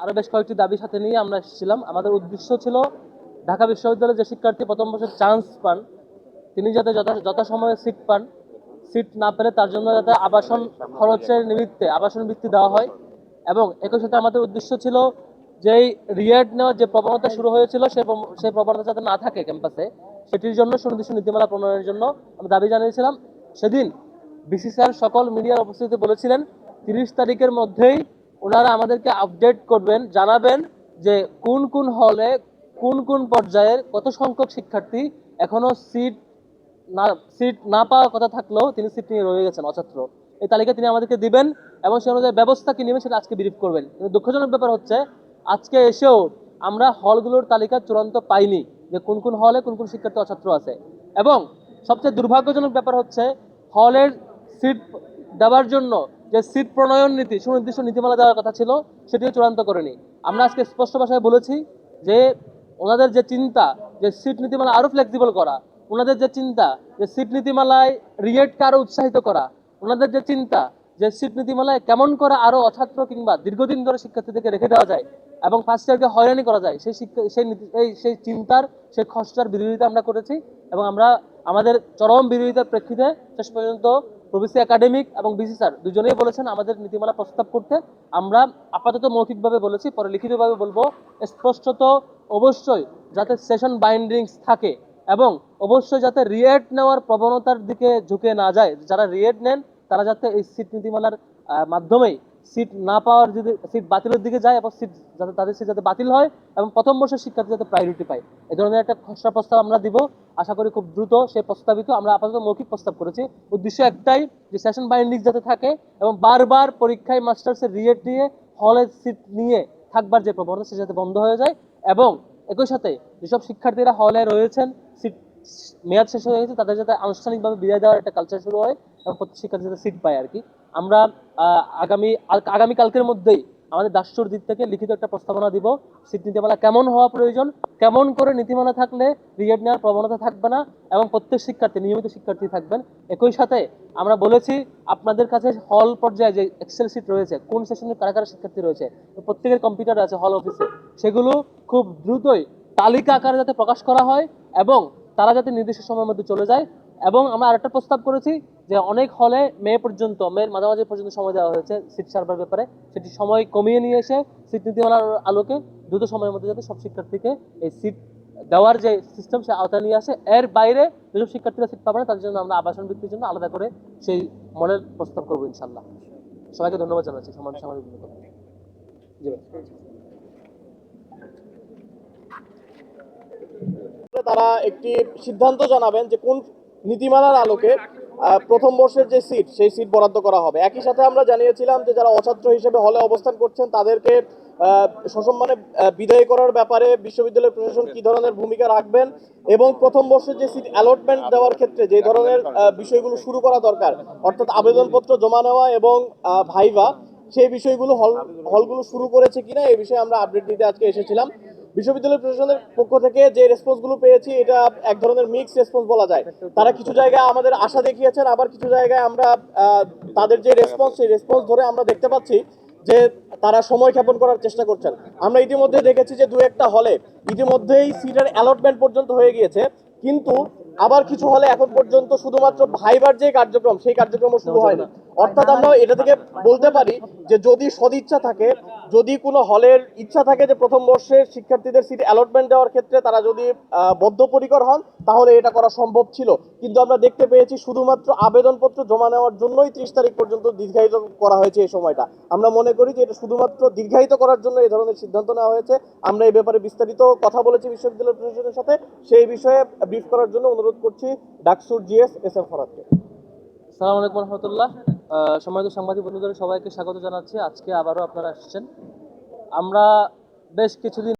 আরো বেশ কয়েকটি দাবি সাথে নিয়ে আমরা এসেছিলাম। আমাদের উদ্দেশ্য ছিল ঢাকা বিশ্ববিদ্যালয়ের যে শিক্ষার্থী প্রথম বর্ষে চান্স পান তিনি যাতে যথাসময়ে সিট পান, সিট না পেলে তার জন্য যাতে আবাসন খরচের নিমিত্তে আবাসন বৃত্তি দেওয়া হয়। এবং একই সাথে আমাদের উদ্দেশ্য ছিল যেই রিয়েট নেওয়ার যে প্রবণতা শুরু হয়েছিল সেই প্রবণতা যাতে না থাকে ক্যাম্পাসে, সেটির জন্য সুনির্দিষ্ট নীতিমালা প্রণয়নের জন্য আমরা দাবি জানিয়েছিলাম। সেদিন বিসি স্যার সকল মিডিয়ার উপস্থিতিতে বলেছিলেন 30 তারিখের মধ্যেই ওনারা আমাদেরকে আপডেট করবেন, জানাবেন যে কোন কোন হলে কোন কোন পর্যায়ের কত সংখ্যক শিক্ষার্থী এখনো সিট না পাওয়ার কথা থাকলেও তিনি সিট নিয়ে রয়ে গেছেন অছাত্র। এই তালিকা তিনি আমাদেরকে দিবেন এবং সে অনুযায়ী ব্যবস্থা কি নেবেন সেটা আজকে ব্রিফ করবেন। কিন্তু দুঃখজনক ব্যাপার হচ্ছে আজকে এসেও আমরা হলগুলোর তালিকা চূড়ান্ত পাইনি যে কোন কোন হলে কোন কোন শিক্ষার্থী অছাত্র আছে। এবং সবচেয়ে দুর্ভাগ্যজনক ব্যাপার হচ্ছে হলের সিট দেওয়ার জন্য যে সিট প্রণয়ন নীতি সুনির্দিষ্ট নীতিমালা দেওয়ার কথা ছিল সেটিও চূড়ান্ত করেনি। আমরা আজকে স্পষ্ট ভাষায় বলেছি যে ওনাদের যে চিন্তা যে সিট নীতিমালা আরো ফ্লেক্সিবল করা, ওনাদের যে চিন্তা যে সিট নীতিমালায় রিয়েটকে আরো উৎসাহিত করা, ওনাদের যে চিন্তা যে সিট নীতিমালায় কেমন করে আরো অছাত্র কিংবা দীর্ঘদিন ধরে শিক্ষার্থীদেরকে রেখে দেওয়া যায় এবং ফার্স্ট ইয়ারকে হয়রানি করা যায়, সেই চিন্তার সেই খসড়ার বিরোধিতা আমরা করেছি। এবং আমরা আমাদের চরম বিরোধিতার প্রেক্ষিতে শেষ পর্যন্ত প্রভিসি একাডেমিক এবং বিসি স্যার দুজনেই বলেছেন আমাদের নীতিমালা প্রস্তাব করতে। আমরা আপাতত মৌখিকভাবে বলেছি, পরে লিখিতভাবে বলবো। স্পষ্টত অবশ্যই যাতে সেশন বাইন্ডিংস থাকে এবং অবশ্যই যাতে রিয়েট নেওয়ার প্রবণতার দিকে ঝুঁকে না যায়, যারা রিয়েট নেন তারা যাতে এই সিট নীতিমালার মাধ্যমেই সিট না পাওয়ার যদি সিট বাতিলের দিকে যায় এবং সিট যাতে তাদের সিট যাতে বাতিল হয় এবং প্রথম বর্ষের শিক্ষার্থী যাতে প্রায়োরিটি পায়, এই ধরনের একটা খসড়া প্রস্তাব আমরা দিব। আশা করি খুব দ্রুত সে প্রস্তাবিত, আমরা আপাতত মৌখিক প্রস্তাব করেছি। উদ্দেশ্য একটাই যে সেশন বাইন্ডিং যাতে থাকে এবং বারবার পরীক্ষায় মাস্টার্সের রিয়েট নিয়ে হলের সিট নিয়ে থাকবার যে প্রবণতা সে যাতে বন্ধ হয়ে যায়। এবং একই সাথে যেসব শিক্ষার্থীরা হলে রয়েছেন সিট মেয়াদ শেষ হয়ে গেছে তাদের যাতে আনুষ্ঠানিকভাবে বিদায় দেওয়ার একটা কালচার শুরু হয় এবং প্রত্যেক শিক্ষার্থী যাতে সিট পায় আর কি। আমরা আগামীকালকের মধ্যেই আমাদের দাস্যর দিক থেকে লিখিত একটা প্রস্তাবনা দিব সিট নীতিমালা কেমন হওয়া প্রয়োজন, কেমন করে নীতিমালা থাকলে রিয়েট নেওয়ার প্রবণতা থাকবে না এবং প্রত্যেক শিক্ষার্থী নিয়মিত শিক্ষার্থী থাকবেন। একই সাথে আমরা বলেছি আপনাদের কাছে হল পর্যায়ে যে এক্সেল সিট রয়েছে কোন সেশনের কারা কারা শিক্ষার্থী রয়েছে প্রত্যেকের কম্পিউটার আছে হল অফিসে, সেগুলো খুব দ্রুতই তালিকা আকারে যাতে প্রকাশ করা হয় এবং তারা যাতে নির্দিষ্ট সময়ের মধ্যে চলে যায়। এবং আমরা আরেকটা প্রস্তাব করেছি যে অনেক হলে মেয়ের মাঝামাঝি পর্যন্ত সময় দেওয়া হয়েছে সিট সার্ভার ব্যাপারে, সেটি সময় কমিয়ে নিয়ে এসে সিট নীতিমালার আলোকে দ্রুত সময়ের মধ্যে যাতে সব শিক্ষার্থীকে এই সিট দেওয়ার যে সিস্টেম সে আওতায় নিয়ে আসে। এর বাইরে যেসব শিক্ষার্থীরা সিট পাবে না তাদের জন্য আমরা আবাসন বৃত্তির জন্য আলাদা করে সেই মডেল প্রস্তাব করবো ইনশাল্লাহ। সবাইকে ধন্যবাদ জানাচ্ছি সামাজিক জি তারা একটি সিদ্ধান্ত জানাবেন যে কোন নীতিমালার আলোকে প্রথম বর্ষের যে সিট সেই সিট বরাদ্দ করা হবে। একই সাথে আমরা জানিয়েছিলাম যে যারা অছাত্র হিসেবে হলে অবস্থান করছেন তাদেরকে সসম্মানে বিদায় করার ব্যাপারে বিশ্ববিদ্যালয় প্রশাসন কি ধরনের ভূমিকা রাখবেন এবং প্রথম বর্ষের যে সিট অ্যালটমেন্ট দেওয়ার ক্ষেত্রে যে ধরনের বিষয়গুলো শুরু করা দরকার, অর্থাৎ আবেদনপত্র জমা নেওয়া এবং ভাইভা, সেই বিষয়গুলো হলগুলো শুরু করেছে কিনা এই বিষয়ে আমরা আপডেট দিতে আজকে এসেছিলাম। বিশ্ববিদ্যালয় প্রশাসনের পক্ষ থেকে যে রেসপন্সগুলো পেয়েছি এটা এক ধরনের মিক্স রেসপন্স বলা যায়। তারা কিছু জায়গায় আমাদের আশা দেখিয়েছেন, আবার কিছু জায়গায় আমরা তাদের যে রেসপন্স সেই রেসপন্স ধরে আমরা দেখতে পাচ্ছি যে তারা সময় ক্ষেপণ করার চেষ্টা করছেন। আমরা ইতিমধ্যে দেখেছি যে দু একটা হলে ইতিমধ্যেই সিটের অ্যালটমেন্ট পর্যন্ত হয়ে গিয়েছে, কিন্তু আবার কিছু হলে এখন পর্যন্ত শুধুমাত্র ভাইবার যে কার্যক্রম সেই কার্যক্রমও শুরু হয়নি। অর্থাৎ আমরা এটা থেকে বলতে পারি যে যদি সদিচ্ছা থাকে, যদি কোনো হলের ইচ্ছা থাকে যে প্রথম বর্ষের শিক্ষার্থীদের সিট অ্যালটমেন্ট দেওয়ার ক্ষেত্রে তারা যদি বদ্ধপরিকর হন তাহলে এটা করা সম্ভব ছিল। কিন্তু আমরা দেখতে পেয়েছি শুধুমাত্র আবেদনপত্র জমা নেওয়ার জন্যই 30 তারিখ পর্যন্ত দীর্ঘায়িত করা হয়েছে এই সময়টা। আমরা মনে করি যে এটা শুধুমাত্র দীর্ঘায়িত করার জন্য এই ধরনের সিদ্ধান্ত নেওয়া হয়েছে। আমরা এই ব্যাপারে বিস্তারিত কথা বলেছি বিশ্ববিদ্যালয় প্রশাসনের সাথে, সেই বিষয়ে ব্রিফ করার জন্য অনুরোধ করছি ডাকসুর জিএস এস এম ফরহাদকে। আসসালামু আলাইকুম রহমতুল্লাহ। সম্মানিত সাংবাদিক বন্ধুদের সবাইকে স্বাগত জানাচ্ছি। আজকে আবারও আপনারা আসছেন। আমরা বেশ কিছুদিন